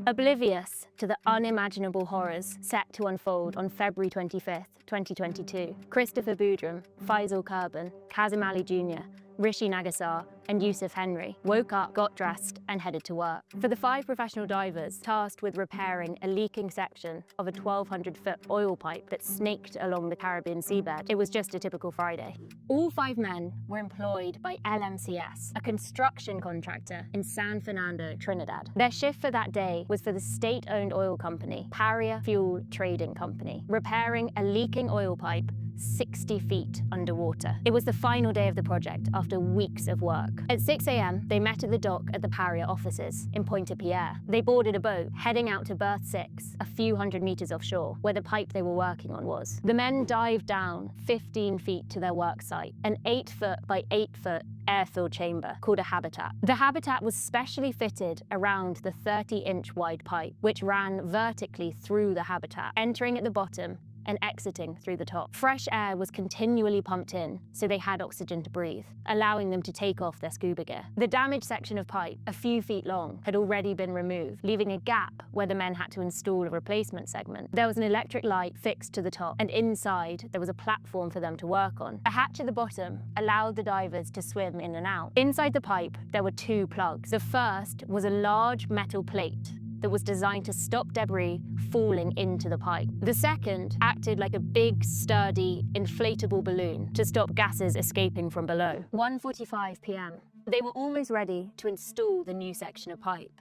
Oblivious to the unimaginable horrors set to unfold on February 25th, 2022, Christopher Boodram, Faisal Kurban, Kazim Ali Jr., Rishi Nagasar, and Yusuf Henry woke up, got dressed, and headed to work. For the 5 professional divers tasked with repairing a leaking section of a 1,200-foot oil pipe that snaked along the Caribbean seabed, it was just a typical Friday. All 5 men were employed by LMCS, a construction contractor in San Fernando, Trinidad. Their shift for that day was for the state-owned oil company, Paria Fuel Trading Company, repairing a leaking oil pipe 60 feet underwater. It was the final day of the project after weeks of work. At 6 a.m, they met at the dock at the Paria offices in Pointe-à-Pierre. They boarded a boat, heading out to berth 6, a few hundred meters offshore, where the pipe they were working on was. The men dived down 15 feet to their work site, an 8-foot by 8-foot air-filled chamber called a habitat. The habitat was specially fitted around the 30-inch wide pipe, which ran vertically through the habitat, entering at the bottom and exiting through the top. Fresh air was continually pumped in, so they had oxygen to breathe, allowing them to take off their scuba gear. The damaged section of pipe, a few feet long, had already been removed, leaving a gap where the men had to install a replacement segment. There was an electric light fixed to the top, and inside there was a platform for them to work on. A hatch at the bottom allowed the divers to swim in and out. Inside the pipe, there were 2 plugs. The first was a large metal plate that was designed to stop debris falling into the pipe. The second acted like a big, sturdy, inflatable balloon to stop gases escaping from below. 1:45 p.m. They were almost ready to install the new section of pipe.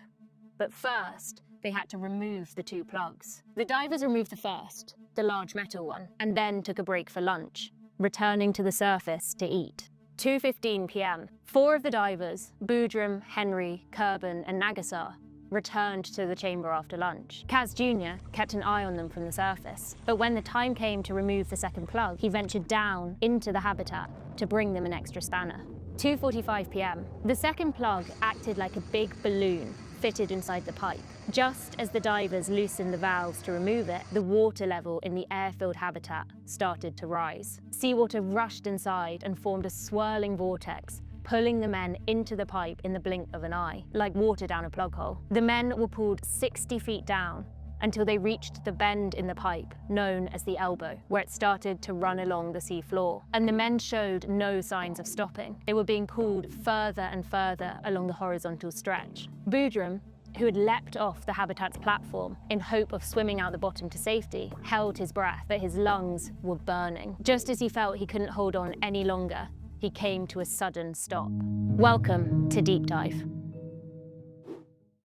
But first, they had to remove the 2 plugs. The divers removed the first, the large metal one, and then took a break for lunch, returning to the surface to eat. 2:15 p.m. 4 of the divers, Boodram, Henry, Kurban, and Nagasar, returned to the chamber after lunch. Kaz Jr. kept an eye on them from the surface, but when the time came to remove the second plug, he ventured down into the habitat to bring them an extra spanner. 2:45 p.m. The second plug acted like a big balloon fitted inside the pipe. Just as the divers loosened the valves to remove it, the water level in the air-filled habitat started to rise. Seawater rushed inside and formed a swirling vortex, pulling the men into the pipe in the blink of an eye, like water down a plug hole. The men were pulled 60 feet down until they reached the bend in the pipe, known as the elbow, where it started to run along the sea floor. And the men showed no signs of stopping. They were being pulled further and further along the horizontal stretch. Boodram, who had leapt off the habitat's platform in hope of swimming out the bottom to safety, held his breath, but his lungs were burning. Just as he felt he couldn't hold on any longer, he came to a sudden stop. Welcome to Deep Dive.